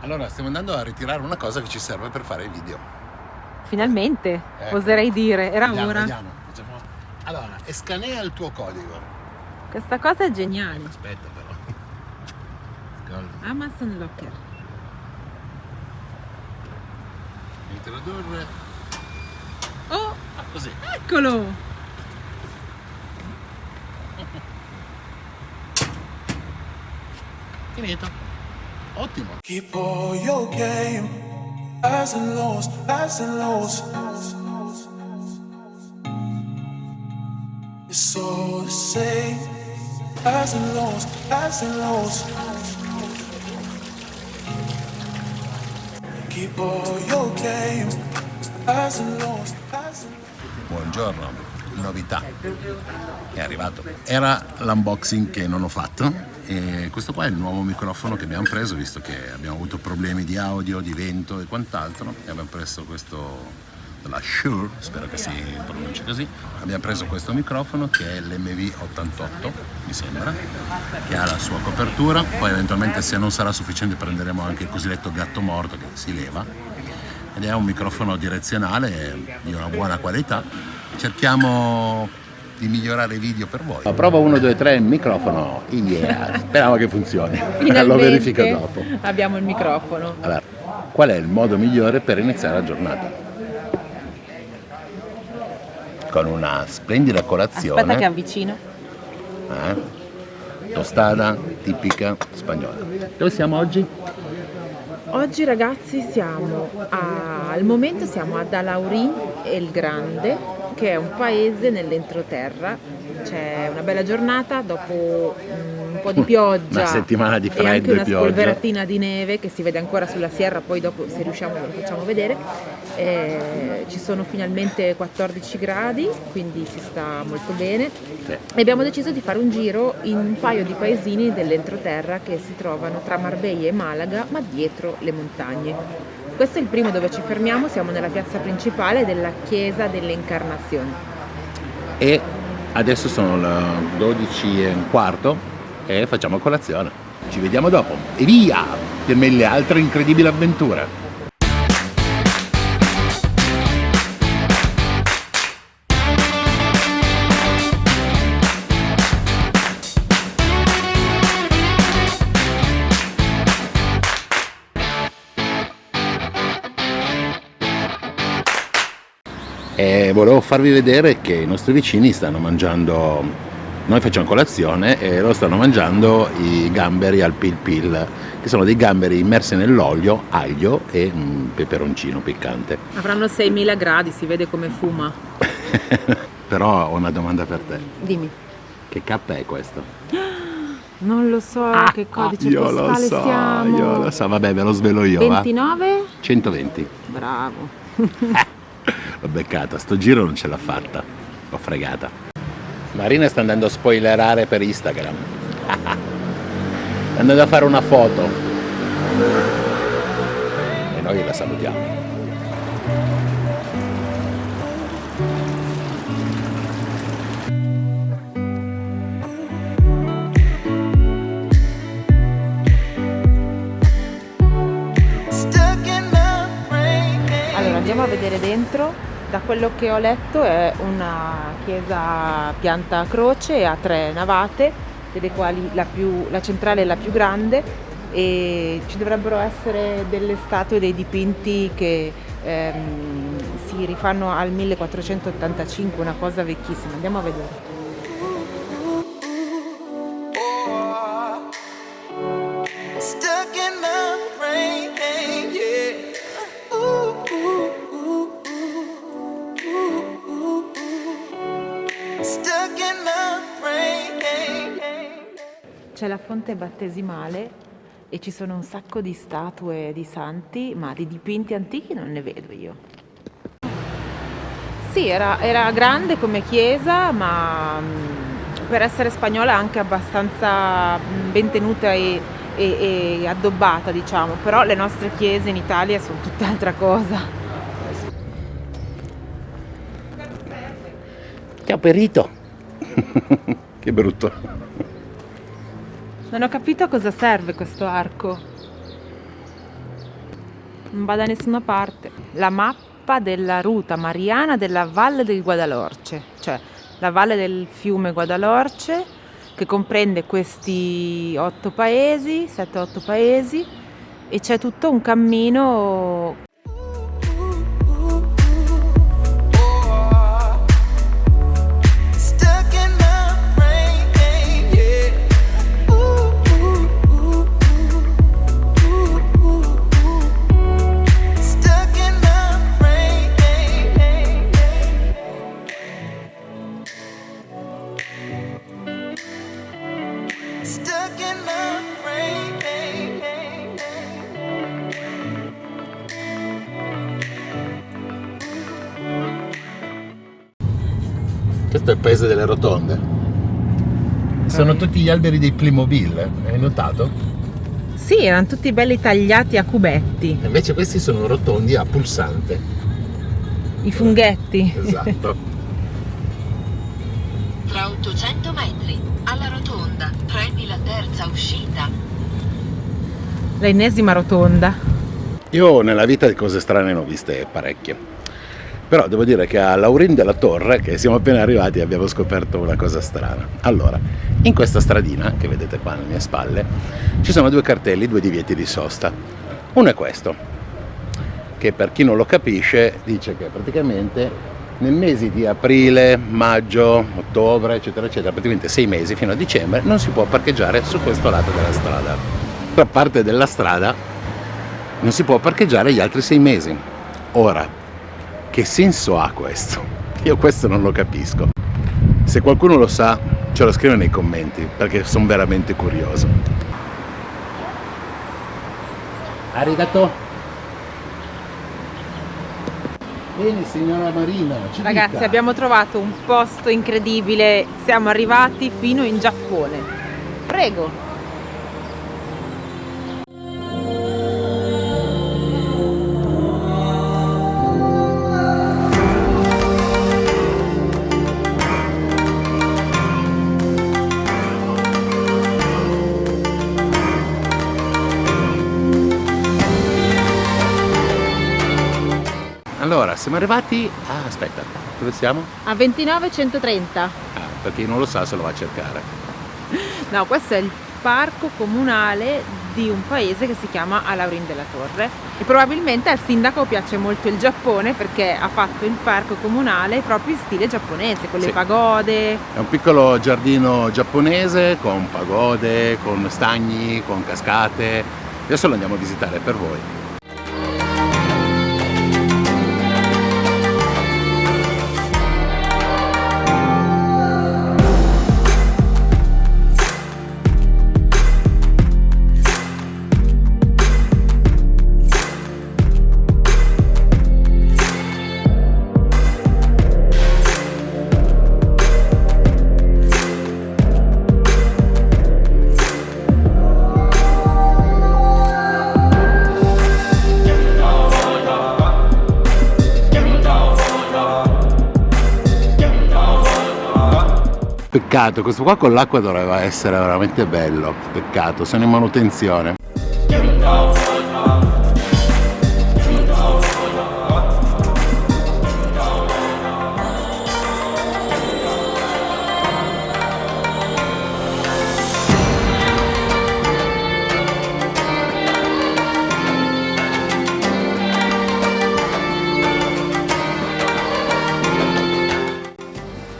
Allora, stiamo andando a ritirare una cosa che ci serve per fare i video. Finalmente, oserei dire, era ora. Vediamo. Allora, scanea il tuo codigo. Questa cosa è geniale. Aspetta però. Amazon Locker. Introdurre. Oh, Così. eccolo! Finito. Ottimo. Keep all your game, highs and lows, highs and lows. It's all the same, highs and lows, highs and lows. Keep all your game, highs and lows, highs and lows. Buongiorno, novità. È arrivato. Era l'unboxing che non ho fatto. E questo qua è il nuovo microfono che abbiamo preso, visto che abbiamo avuto problemi di audio, di vento e quant'altro, e abbiamo preso questo della Shure, spero che si pronunci così. Abbiamo preso questo microfono che è l'MV88, mi sembra, che ha la sua copertura, poi eventualmente se non sarà sufficiente prenderemo anche il cosiddetto gatto morto che si leva, ed è un microfono direzionale di una buona qualità. Cerchiamo di migliorare i video per voi. Prova 1, 2, 3 il microfono, yeah. Speriamo che funzioni. Lo verifico dopo. Abbiamo il microfono. Allora, qual è il modo migliore per iniziare la giornata? Con una splendida colazione. Aspetta che avvicino. Tostada tipica spagnola. Dove siamo oggi? Oggi ragazzi al momento siamo ad Alaurín el Grande, che è un paese nell'entroterra. C'è una bella giornata dopo un po' di pioggia, una settimana di freddo e anche una pioggia, spolveratina di neve che si vede ancora sulla sierra, poi dopo se riusciamo lo facciamo vedere. Ci sono finalmente 14 gradi, quindi si sta molto bene. Sì. E abbiamo deciso di fare un giro in un paio di paesini dell'entroterra che si trovano tra Marbella e Malaga, ma dietro le montagne. Questo è il primo dove ci fermiamo, siamo nella piazza principale della Chiesa delle Incarnazioni. E adesso sono le 12:15 e facciamo colazione. Ci vediamo dopo. E via! Per mille altre incredibili avventure. E volevo farvi vedere che i nostri vicini stanno mangiando, noi facciamo colazione e loro stanno mangiando i gamberi al pil pil, che sono dei gamberi immersi nell'olio, aglio e peperoncino piccante. Avranno 6000 gradi, si vede come fuma. Però ho una domanda per te. Dimmi. Che K è questo? Non lo so, che codice io postale siamo. Io lo so, vabbè ve lo svelo io. 29? Va? 120. Bravo. L'ho beccata, sto giro non ce l'ha fatta, l'ho fregata. Marina sta andando a spoilerare per Instagram. Sta andando a fare una foto. E noi la salutiamo. Allora andiamo a vedere dentro. Da quello che ho letto è una chiesa pianta a croce e ha 3 navate, delle quali la centrale è la più grande, e ci dovrebbero essere delle statue, dei dipinti che si rifanno al 1485, una cosa vecchissima. Andiamo a vedere. C'è la fonte battesimale e ci sono un sacco di statue di santi, ma di dipinti antichi non ne vedo io. Sì, era grande come chiesa, ma per essere spagnola anche abbastanza ben tenuta e addobbata, diciamo. Però le nostre chiese in Italia sono tutt'altra cosa. Ciao perito. Che brutto. Non ho capito a cosa serve questo arco. non va da nessuna parte. La mappa della ruta mariana della Valle del Guadalhorce, cioè la valle del fiume Guadalhorce, che comprende questi 7-8 paesi, e c'è tutto un cammino. Stuck in my brain, yeah. Stuck in my brain, stuck in my brain. Questo è il paese delle rotonde. Sono tutti gli alberi dei Playmobil, hai notato? Sì, erano tutti belli tagliati a cubetti, Invece questi sono rotondi a pulsante. i funghetti. Esatto. Tra 800 metri, alla rotonda, prendi la terza uscita. L'ennesima rotonda. Io nella vita di cose strane ne ho viste parecchie. Però devo dire che a Laurin della Torre, che siamo appena arrivati, abbiamo scoperto una cosa strana. Allora, in questa stradina, che vedete qua alle mie spalle, ci sono 2 cartelli, 2 divieti di sosta. Uno è questo, che per chi non lo capisce dice che praticamente nel mese di aprile, maggio, ottobre, eccetera, eccetera, praticamente 6 mesi fino a dicembre, non si può parcheggiare su questo lato della strada. Da parte della strada non si può parcheggiare gli altri 6 mesi. Ora, che senso ha questo? Io questo non lo capisco. Se qualcuno lo sa, ce lo scrive nei commenti, perché sono veramente curioso. Arigato. Bene, signora Marina. ci Ragazzi, dica. abbiamo trovato un posto incredibile, siamo arrivati fino in Giappone. Prego. Allora, siamo arrivati... Ah, aspetta, dove siamo? A 29,130. Ah, per chi non lo sa se lo va a cercare. No, questo è il parco comunale di un paese che si chiama Alaurin della Torre, e probabilmente al sindaco piace molto il Giappone perché ha fatto il parco comunale proprio in stile giapponese, con le Sì. pagode. È un piccolo giardino giapponese con pagode, con stagni, con cascate. Adesso lo andiamo a visitare per voi. Peccato, questo qua con l'acqua doveva essere veramente bello. Peccato, sono in manutenzione.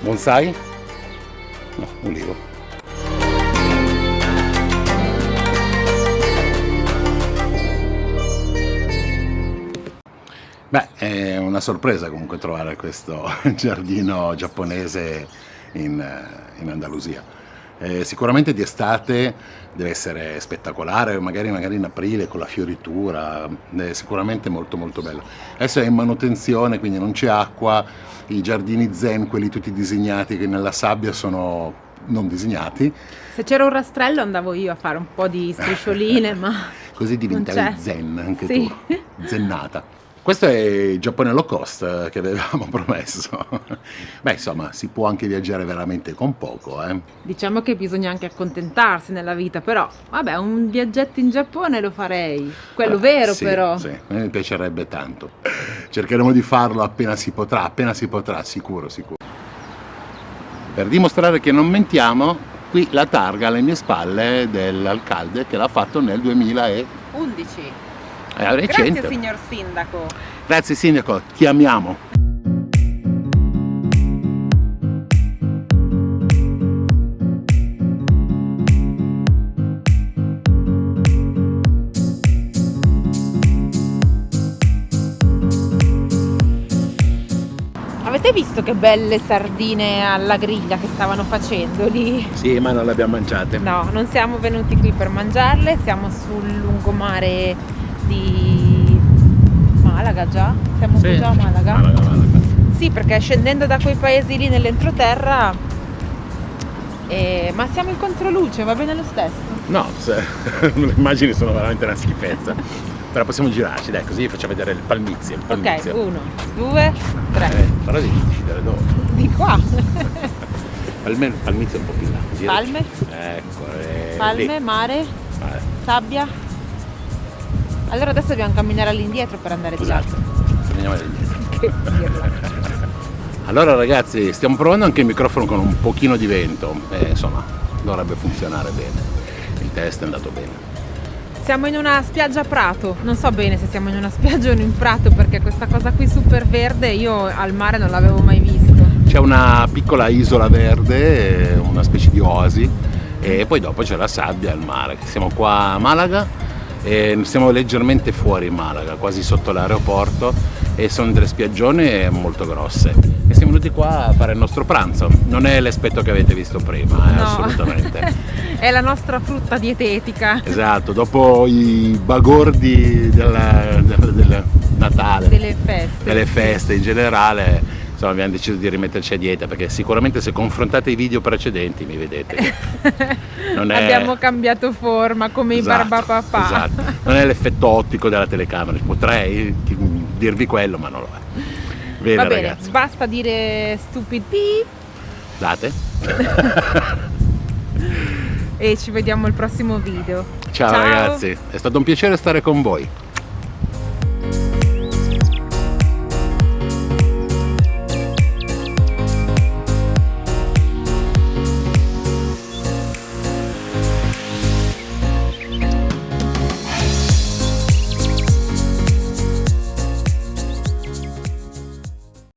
Bonsai? No, ulivo. Beh, è una sorpresa comunque trovare questo giardino giapponese in Andalusia. Sicuramente di estate deve essere spettacolare, magari in aprile con la fioritura, è sicuramente molto molto bello. Adesso è in manutenzione, quindi non c'è acqua, i giardini zen, quelli tutti disegnati che nella sabbia sono non disegnati, Se c'era un rastrello andavo io a fare un po' di striscioline, ma così non diventavi c'è. zen anche Sì. tu, zennata. Questo è il Giappone low cost che avevamo promesso. Beh, insomma, si può anche viaggiare veramente con poco, eh. Diciamo che bisogna anche accontentarsi nella vita, però vabbè, un viaggetto in Giappone lo farei, quello vero Sì, però. sì, mi piacerebbe tanto. Cercheremo di farlo appena si potrà, sicuro. Per dimostrare che non mentiamo, qui la targa alle mie spalle dell'alcalde che l'ha fatto nel 2011. 11. È recente. Grazie signor sindaco. Grazie sindaco, ti amiamo. Avete visto che belle sardine alla griglia che stavano facendo lì? Sì, ma non le abbiamo mangiate. No, non siamo venuti qui per mangiarle, siamo sul lungomare di Malaga già? Siamo Sì. già a Malaga? Malaga. Sì, perché scendendo da quei paesi lì nell'entroterra, ma siamo in controluce, va bene lo stesso. No, le immagini sono veramente una schifezza. Però possiamo girarci, dai, così facciamo vedere il palmizio. Ok, 1, 2, 3. Però devi decidere dove. Di qua. Almeno il palmizio è un po' più in là. Giraci. Palme, Ecco. palme, mare, sabbia. Allora adesso dobbiamo camminare all'indietro per andare di là. Esatto. Andiamo indietro. Che dirla. Allora ragazzi, stiamo provando anche il microfono con un pochino di vento. Insomma, dovrebbe funzionare bene. Il test è andato bene. Siamo in una spiaggia a prato, non so bene se siamo in una spiaggia o in un prato perché questa cosa qui super verde io al mare non l'avevo mai visto. C'è una piccola isola verde, una specie di oasi, e poi dopo c'è la sabbia e il mare. Siamo qua a Malaga e siamo leggermente fuori Malaga, quasi sotto l'aeroporto, e sono delle spiaggione molto grosse. E siamo venuti qua a fare il nostro pranzo. Non è l'aspetto che avete visto prima, No. assolutamente. È la nostra frutta dietetica. Esatto, dopo i bagordi del Natale, Delle feste in generale, insomma abbiamo deciso di rimetterci a dieta, perché sicuramente se confrontate i video precedenti mi vedete che non è... Abbiamo cambiato forma come Esatto, i barbapapà. esatto. Non è l'effetto ottico della telecamera, potrei dirvi quello ma non lo è. Bene, Va bene, ragazzi, basta dire stupid beep date. e ci vediamo al prossimo video. Ciao ragazzi, è stato un piacere stare con voi.